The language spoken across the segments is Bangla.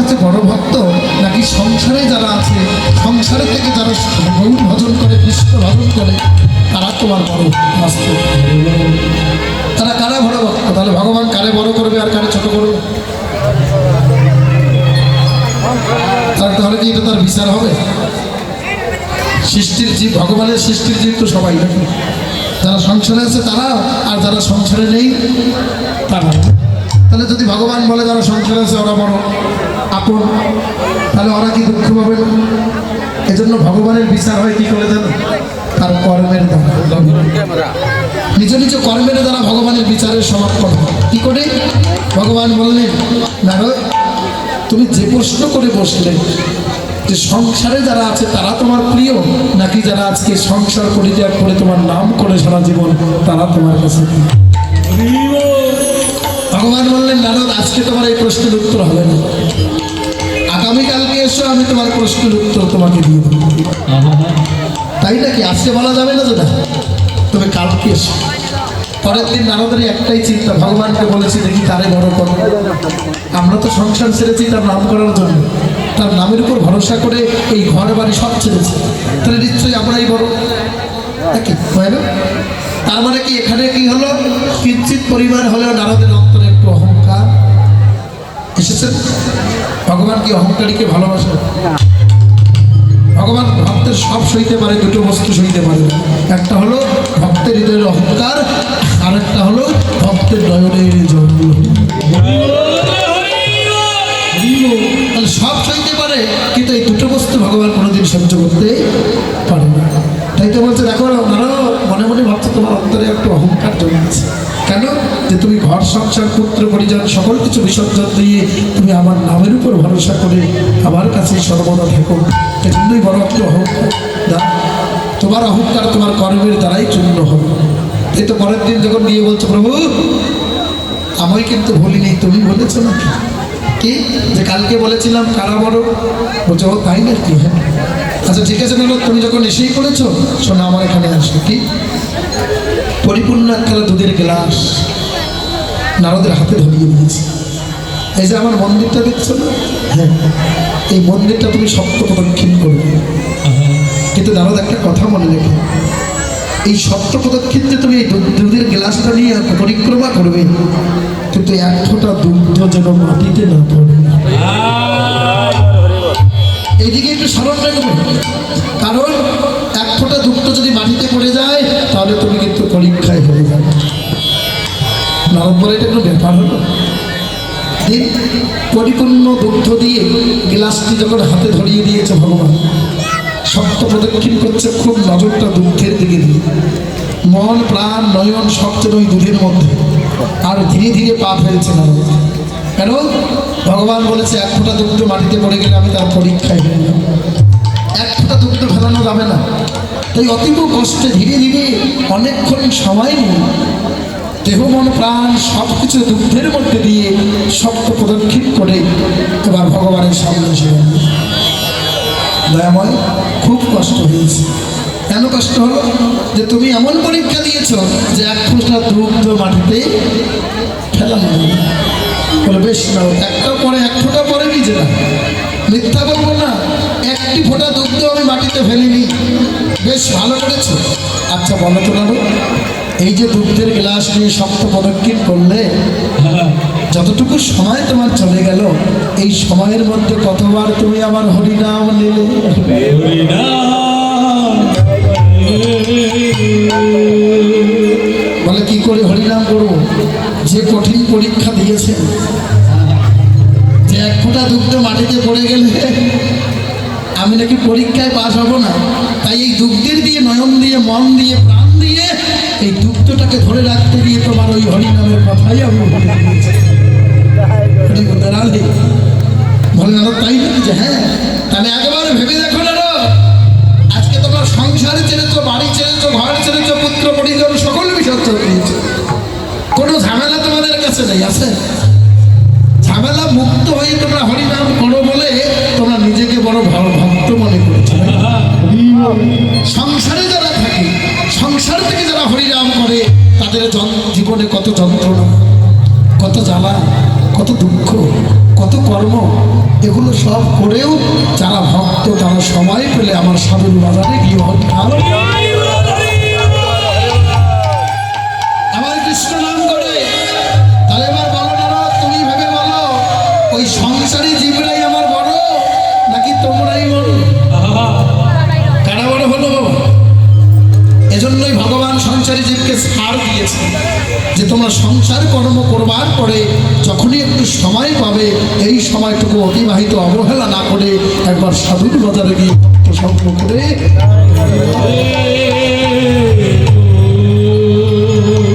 কাছে বড় ভক্ত নাকি সংসারে যারা আছে, সংসারে থেকে যারা গৌর ভজন করে, কৃষ্ণ ভজন করে, তারা তোমার বড় বাস্তব? তারা কারা বড় ভক্ত? তাহলে ভগবান কারে বড় করবে আর কারে ছোট করবে? তাহলে কি এটা তার বিচার হবে? সৃষ্টির জীব, ভগবানের সৃষ্টির জীব তো সবাই, নাকি? যারা সংসারে আছে তারা, আর যারা সংসারে নেই তারা। তাহলে যদি ভগবান বলে যারা সংসারে আছে ওরা বড় আপন, তাহলে ওরা কি দুঃখ পাবে? এজন্য ভগবানের বিচার হয় কি করে দেন? তার কর্মের দ্বারা, নিজ নিজ কর্মের দ্বারা ভগবানের বিচারের সমাপন। কি করে? ভগবান বললেন, নারদ, তুমি যে প্রশ্ন করে বসলে যে সংসারে যারা আছে তারা তোমার প্রিয়, নাকি যারা আজকে সংসার পরিত্যাগ করে তোমার নাম করে সারা জীবন তারা তোমার কাছে প্রিয়? ভগবান বললেন, নারদ, আজকে তোমার এই প্রশ্নের উত্তর হবে না, আগামীকালকে এসো, আমি তোমার প্রশ্নের উত্তর তোমাকে দিয়ে দেবো। তাই নাকি? আজকে বলা যাবে না যেটা, তবে কালকে এসো। পরের দিন নারদের একটাই চিন্তা, ভগবানকে বলেছি দেখি তারে বড় করো। আমরা তো সংসার ছেড়েছি তার নাম করার জন্য, তার নামের উপর ভরসা করে এই ঘর বাড়ি সব ছেড়েছি, তাহলে নিশ্চয়ই আমরাই বড়, নাকি? হয় না? তার মানে কি এখানে কি হলো? কিঞ্চিত পরিমাণ হলেও নারদের অন্তরে একটু অহংকার এসেছে। ভগবান কি অহংকারীকে ভালোবাসে? ভগবান ভক্তের সব সইতে পারে, দুটো বস্তু সইতে পারে। একটা হলো ভক্তের হৃদয়ের অহংকার, আর একটা হলো ভক্তের নয়নের জল। তাহলে সব সইতে পারে, কিন্তু এই দুটো বস্তু ভগবান কোনোদিন সহ্য করতে পারে না। তাই তো বলছে, দেখো ওনারা মনে মনে ভাবছে তোমার অন্তরে একটু অহংকার জন্মেছে। কেন? যে তুমি ঘর সংসার পুত্র পরিজন সকল কিছু বিসর্জন দিয়ে তুমি আমার নামের উপর ভরসা করে আমার কাছে সর্বদা থাকো, এজন্যই বড় একটু অহংকার। তোমার অহংকার তোমার কর্মের দ্বারাই চূর্ণ হবে। এই তো পরের দিন যখন গিয়ে বলছো, প্রভু আমি কিন্তু বলি নেই, তুমি বলেছো নাকি? কি যে কালকে বলেছিলাম কারা বড়? বলছো তাই নাকি? হ্যাঁ, আচ্ছা ঠিক আছে, বলো তুমি যখন এসেই করেছো, শোনো আমার এখানে আসো। কি? পরিপূর্ণ একখানা দুধের গ্লাস নারদের হাতে ধরিয়ে দিয়েছি। এই যে আমার মন্দিরটা দেখছো না? হ্যাঁ, এই মন্দিরটা তুমি সপ্ত প্রদক্ষিণ করবে। কিন্তু নারদ একটা কথা মনে রেখে, এই সপ্ত প্রদক্ষিণ যে তুমি এই দুধের গ্লাসটা নিয়ে পরিক্রমা করবে, কিন্তু এক ফোঁটা দুগ্ধ যেন মাটিতে না পড়ে। এইদিকে একটু স্মরণ রাখবে, কারণ এক ফোঁটা দুগ্ধ যদি মাটিতে পড়ে যায় তাহলে তুমি কিন্তু পরীক্ষায় হয়ে যাবে। নারদ বলে এটা কোনো ব্যাপার হলো? পরিপূর্ণ দুগ্ধ দিয়ে গ্লাসটি যখন হাতে ধরিয়ে দিয়েছে ভগবান, সপ্ত প্রদক্ষিণ করছে, খুব নজরটা দুগ্ধের দিকে দিয়ে, মন প্রাণ নয়ন সব যেন ওই দুধের মধ্যে, আর ধীরে ধীরে পা ফেলছে না। কেন? ভগবান বলেছে এক ফোঁটা দুগ্ধ মাটিতে পড়ে গেলে আমি তার পরীক্ষায় হয়ে যাব। এক ফোঁটা দুগ্ধ ফেলানো যাবে না। তাই অতীব কষ্টে ধীরে ধীরে অনেকক্ষণ সময় নিয়ে দেহ মন প্রাণ সব কিছু দুগ্ধের মধ্যে দিয়ে সপ্ত প্রদক্ষিণ করে এবার ভগবানের সামনে এসে গেল। দয়াময়, খুব কষ্ট হয়েছে। কেন কষ্ট হলো? যে তুমি এমন পরীক্ষা দিয়েছ যে এক ফোঁটা দুগ্ধ মাটিতে ফেলানো। বলে বেশ নাও, একটা পরে এক ফোঁটা পরে নিচে না, মিথ্যা বলবো না, একটি ফোঁটা দুগ্ধ আমি মাটিতে ফেলিনি। বেশ ভালো করেছো। আচ্ছা বলো তো নারদ, এই যে দুগ্ধের গ্লাস নিয়ে সপ্ত প্রদক্ষিণ করলে, যতটুকু সময় তোমার চলে গেল, এই সময়ের মধ্যে কতবার তুমি আমার হরিনাম নিলে? বলে কি করে হরিনাম করবো? যে কঠিন পরীক্ষা দিয়েছে, যে এক ফোঁটা দুগ্ধ মাটিতে পড়ে গেলে আমি নাকি পরীক্ষায় পাশ হব না, তাই এই দুগ্ধের দিয়ে নয়ন দিয়ে মন দিয়ে প্রাণ দিয়ে এই দুগ্ধটাকে ধরে রাখতে গিয়ে তোমার ওই হরিনামের কথাই আমি বলে দিয়েছি। বলে নারদ তাই নাকি? যে হ্যাঁ। তাহলে একেবারে ভেবে দেখো নারদ, আজকে তোমার সংসারে ছেড়েছো, বাড়ি ছেড়েছো, ঘর ছেড়েছো, পুত্র পরিজন সকল বিসর্জন দিয়েছো, কোনো ঝামেলা তোমাদের কাছে নেই। আছে ঝামেলা মুক্ত হয়ে তোমরা হরিনাম করো বলে তোমরা নিজেকে বড় ভক্ত মনে করেছো। সংসারে যারা থাকে, সংসার থেকে যারা হরিনাম করে, তাদের জীবনে কত যন্ত্রণা, কত জ্বালা, কত দুঃখ, কত কর্ম, এগুলো সব করেও যারা ভক্ত তারা সময় পেলে আমার সাধুর বাজারে গিয়ে আমার কৃষ্ণ নাম করে। তাহলে এবার বলো না, তুমি ভেবে বলো ওই সংসারী জীবরাই আমার বড় নাকি তোমরাই বড়? কারা বড় হলো? এজন্যই ভগবান সংসারী জীবকে ছাড় দিয়েছে যে তোমরা সংসার কর্ম করবার পরে যখনই একটু সময় পাবে এই সময়টুকু অতিবাহিত অবহেলা না করে একবার সাধুর বাজারে গিয়ে সঙ্গ করে।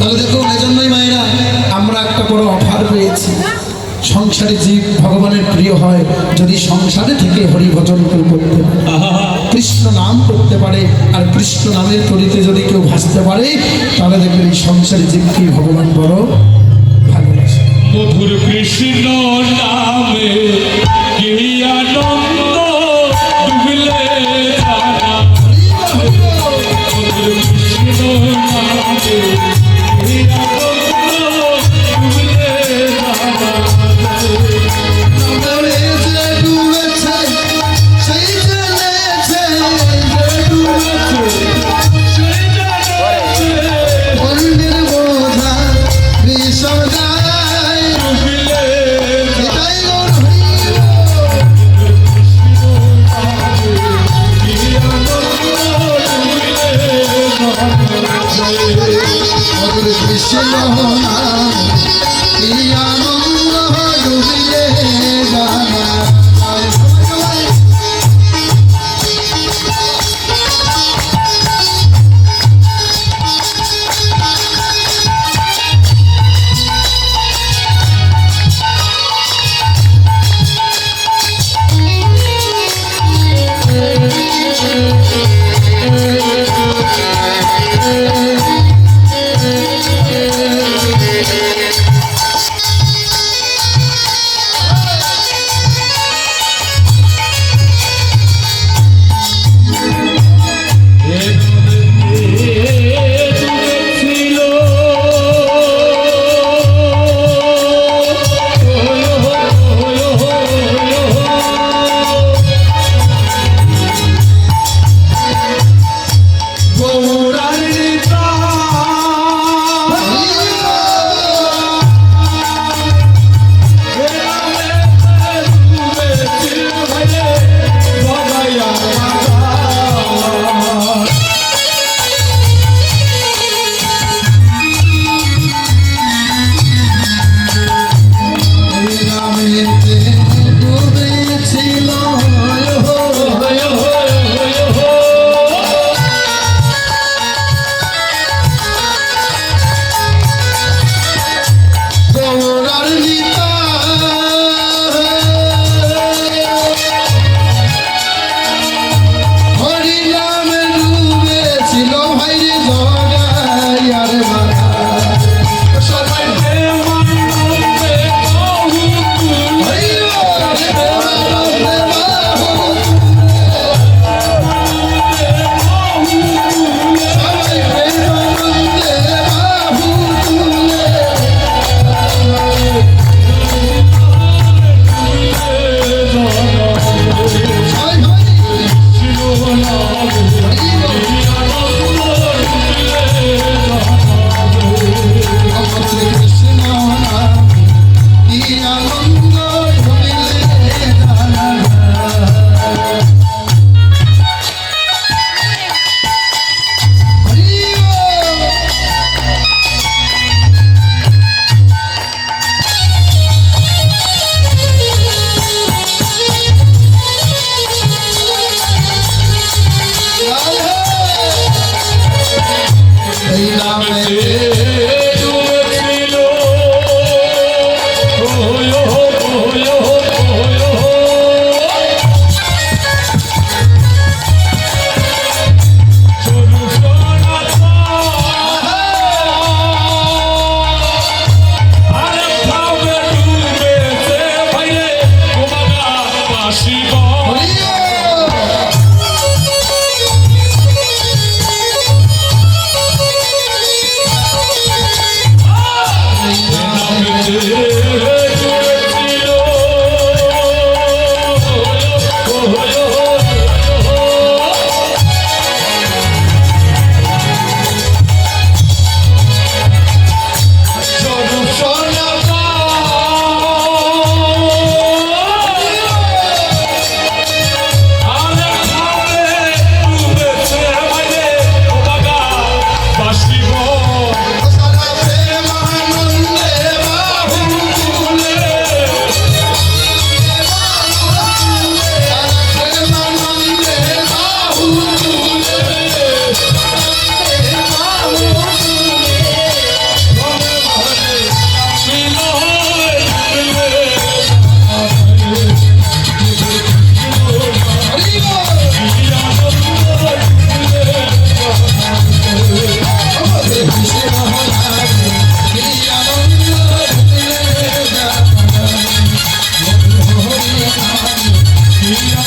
তাহলে দেখুন, এজন্যই মায়েরা আমরা একটা বড় অফার পেয়েছি। সংসারে জীব ভগবানের প্রিয় হয় যদি সংসারে থেকে হরি ভজন করতে পারে, কৃষ্ণ নাম করতে পারে, আর কৃষ্ণ নামের তরিতে যদি কেউ ভাসতে পারে তাহলে দেখবেন এই সংসারে জীবকে ভগবান বড় ভালোবাসে। মধুর কৃষ্ণ নামে কি আনন্দ ডুবলে জানা, মধুর কৃষ্ণ নামে কি আনন্দ ডুবলে জানা।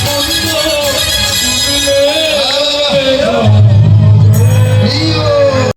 বন্ধু